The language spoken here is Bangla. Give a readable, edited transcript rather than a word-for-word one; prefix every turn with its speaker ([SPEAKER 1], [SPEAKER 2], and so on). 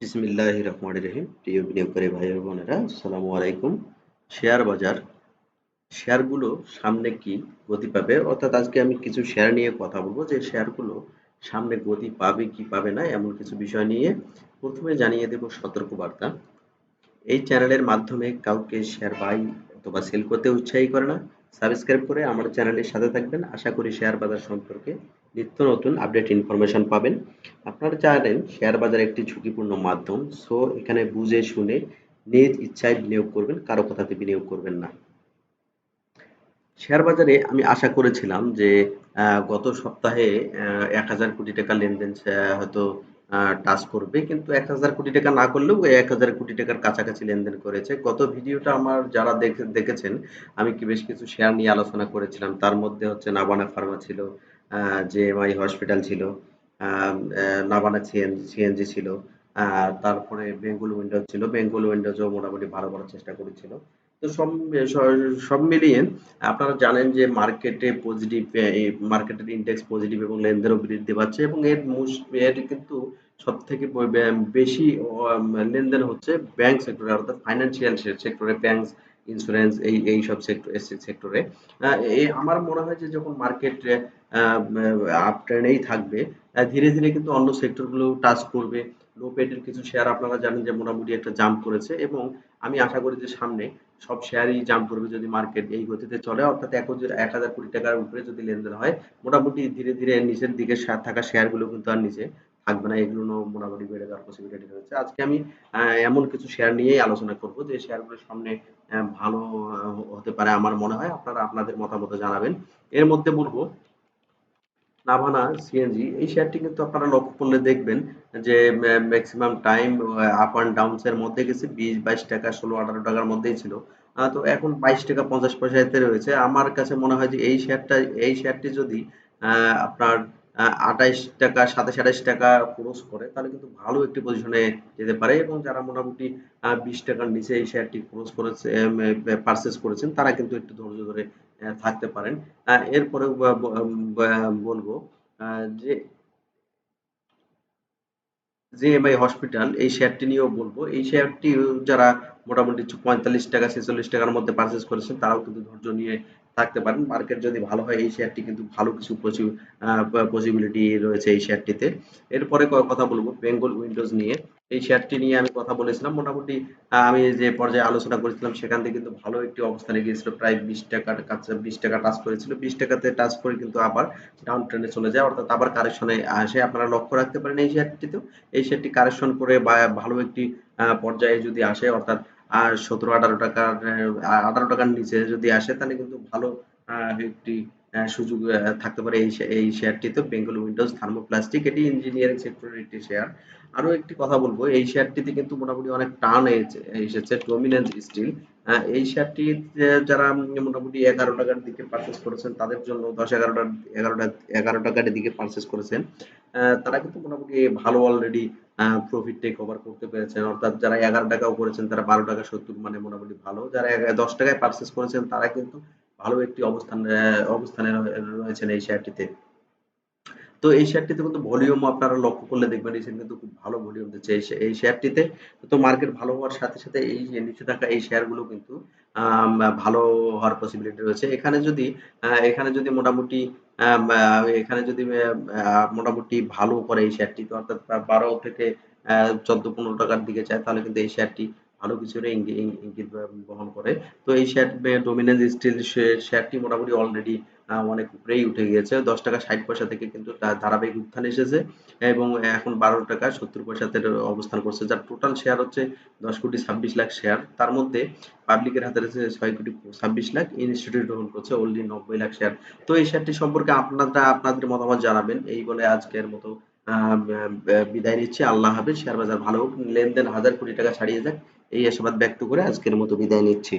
[SPEAKER 1] বিসমিল্লাহির রহমানির রহিম। প্রিয় বিনিয়োগকারী ভাই ও বোনেরা, আসসালামু আলাইকুম। শেয়ার বাজার, শেয়ারগুলো সামনে কি গতি পাবে, অর্থাৎ আজকে আমি কিছু শেয়ার নিয়ে কথা বলবো যে শেয়ারগুলো সামনে গতি পাবে কি পাবে না, এমন কিছু বিষয় নিয়ে প্রথমে জানিয়ে দেব সতর্কবার্তা। এই চ্যানেলের মাধ্যমে কাউকে শেয়ার বাই অথবা সেল করতে উৎসাহী করে না। সাবস্ক্রাইব করে আমার চ্যানেলের সাথে থাকবেন। আশা করি শেয়ার বাজার সম্পর্কে নিত্য নতুন আপডেট ইনফরমেশন পাবেন। আপনারা জানেন শেয়ার বাজার একটি ঝুঁকিপূর্ণ মাধ্যম, সো এখানে বুঝে শুনে নিজ ইচ্ছায় বিনিয়োগ করবেন, কারো কথাতে বিনিয়োগ করবেন না। শেয়ার বাজারে আমি আশা করেছিলাম যে গত সপ্তাহে ১,০০০ কোটি টাকা লেনদেন হয়তো টাচ করবে, কিন্তু ১,০০০ কোটি টাকা না করলেও ১,০০০ কোটি টাকার কাছাকাছি লেনদেন করেছে। গত ভিডিওটা আমার যারা দেখেছেন, আমি বেশ কিছু শেয়ার নিয়ে আলোচনা করেছিলাম। তার মধ্যে হচ্ছে নাভানা ফার্মা ছিল, জেএমআই হসপিটাল ছিল, নাভানা সিএনজি ছিল, তারপরে বেঙ্গল উইন্ডোজ ছিল। বেঙ্গল উইন্ডোজও মোটামুটি ভালো করার চেষ্টা করেছিল। তো সব মিলিয়ে আপনারা জানেন যে মার্কেটে পজিটিভ, এই মার্কেটের ইনডেক্স পজিটিভ এবং লেনদেনও বৃদ্ধি পাচ্ছে, এবং এর কিন্তু সবথেকে বেশি লেনদেন হচ্ছে ব্যাংক সেক্টরে, অর্থাৎ ফাইন্যান্সিয়াল সেক্টরে, ব্যাংক, ইন্স্যুরেন্স, এই সব সেক্টরে। আমার মনে হয় যে যখন মার্কেট আপ ট্রেন্ডেই থাকবে, ধীরে ধীরে কিন্তু অন্য সেক্টরগুলো টাচ করবে। লো পেটের কিছু শেয়ার আপনারা জানেন যে মোটামুটি একটা জাম্প করেছে, এবং আমি আশা করি যে সামনে সব শেয়ারই জাম্প করবে যদি মার্কেট এই গতিতে চলে, অর্থাৎ ১,০০০ কোটি টাকার উপরে যদি লেনদেন হয়। মোটামুটি ধীরে ধীরে নিচের দিকে থাকা শেয়ারগুলো কিন্তু আর নিচে থাকবে না, এগুলো মোটামুটি বেড়ে যাওয়ার পসিবিলিটি রয়েছে। আজকে আমি এমন কিছু শেয়ার নিয়েই আলোচনা করব যে শেয়ারগুলো সামনে ভালো হতে পারে আমার মনে হয়। আপনারা আপনাদের মতামত জানাবেন। এর মধ্যে বলবো নাভানা সিএনজি, এই শেয়ারটি কিন্তু আপনারা লক্ষ্য করলে দেখবেন যে maximum time up and downs এর মধ্যে গেছে, ২০-২২ টাকা, ১৬-১৮ টাকার মধ্যেই ছিল। তো এখন ২২ টাকা ৫০ পয়সাতে রয়েছে। আমার কাছে মনে হয় যে এই শেয়ারটি যদি আপনার ২৮ টাকা, ২৭-২৮ টাকা ক্রস করে, তাহলে কিন্তু ভালো একটি পজিশনে যেতে পারে, এবং যারা মোটামুটি ২০ টাকার নিচে এই শেয়ারটি ক্রস করেছে, পারচেজ করেছেন, তারা কিন্তু একটু ধৈর্য ধরে থাকতে পারেন। এরপরে বলবো যে জেএমআই হসপিটাল, এই শেয়ারটি নিয়েও বলবো। এই শেয়ারটি যারা মোটামুটি ৪৫ টাকা ৪৬ টাকার মধ্যে পারচেজ করেছেন, তারাও কিন্তু ধৈর্য নিয়ে থাকতে পারেন। মার্কেট যদি ভালো হয়, এই শেয়ারটি কিন্তু ভালো কিছু পসিবিলিটি রয়েছে এই শেয়ারটিতে। এরপরে কথা বলবো বেঙ্গল উইন্ডোজ নিয়ে। এই শেয়ারটি নিয়ে আমি কথা বলেছিলাম, মোটামুটি আমি যে পর্যায়ে আলোচনা করেছিলাম সেখান থেকে কিন্তু ভালো একটি অবস্থানে গিয়েছিল, প্রায় ২০ টাকার কাছে, ২০ টাকা টাচ করেছিল। ২০ টাকাতে টাচ করে কিন্তু আবার ডাউন ট্রেন্ডে চলে যায়, অর্থাৎ আবার কারেকশনে আসে। আপনারা লক্ষ্য রাখতে পারেন এই শেয়ারটিতেও, এই শেয়ারটি কারেকশন করে বা ভালো একটি পর্যায়ে যদি আসে, অর্থাৎ ১৭-১৮ টাকার, ১৮ টাকার নিচে যদি আসে, তাহলে কিন্তু ভালো একটি সুযোগ থাকতে পারে এই শেয়ারটিতে। বেঙ্গল উইন্ডোজ থার্মোপ্লাস্টিক, এটি ইঞ্জিনিয়ারিং সেক্টরের একটি শেয়ার। আরো একটি কথা বলবো, এই শেয়ারটিতে কিন্তু মোটামুটি অনেক টান এসেছে, ডমিনেন্স স্টিল। এই শেয়ারটি যারা মোটামুটি ১১ টাকার দিকে পারচেস করেছেন, তাদের জন্য ১০ ১১ টাকার দিকে পারচেস করেছেন, তারা কিন্তু মোটামুটি ভালো অলরেডি প্রফিট টেক ওভার করতে পেরেছেন। অর্থাৎ যারা ১১ টাকাও করেছেন, তারা ১২ টাকা ৭০, মানে মোটামুটি ভালো। যারা ১০ টাকায় পারচেস করেছেন, তারা কিন্তু ভালো একটি অবস্থানে রয়েছেন এই শেয়ারটিতে। তো এই শেয়ারটিতে কিন্তু ভলিউম আপনারা লক্ষ্য করলে দেখবেন রিসেন্ট কিন্তু খুব ভালো ভলিউম দিচ্ছে এই শেয়ারটিতে। তো মার্কেট ভালো হওয়ার সাথে সাথে এই যে নিচে থাকা এই শেয়ারগুলো কিন্তু আম ভালো হওয়ার পসিবিলিটি রয়েছে। এখানে যদি মোটামুটি মোটামুটি ভালো করে এই শেয়ারটি, তো অর্থাৎ ১২ থেকে ১৪-১৫ টাকার দিকে যায়, তাহলে কিন্তু এই শেয়ারটি ভালো কিছুর ইঙ্গিত বহন করে। তো এই শেয়ার ডমিনেন্স স্টিল শেয়ারটি মোটামুটি অলরেডি অনেক উপরেই উঠে গিয়েছে। ১০ টাকা ৬০ পয়সা থেকে কিন্তু ধারাবাহিক উত্থান এসেছে, এবং এখন ১২ টাকা ৭০ পয়সাতে অবস্থান করছে। যার টোটাল শেয়ার হচ্ছে ১০,২৬,০০,০০০ শেয়ার। তার মধ্যে পাবলিকের হাতে রয়েছে ৬,২৬,০০,০০০, ইনস্টিটিউট হোল্ড করছে অনলি ৯০,০০,০০০ শেয়ার। তো এই শেয়ারটি সম্পর্কে আপনাদের মতামত জানাবেন। এই বলে আজকের মতো বিদায় নিচ্ছি। আল্লাহ হাফেজ। শেয়ার বাজার ভালো হোক, লেনদেন ১,০০০ কোটি টাকা ছাড়িয়ে যাক, এই আশাবাদ ব্যক্ত করে আজকের মতো বিদায় নিচ্ছি।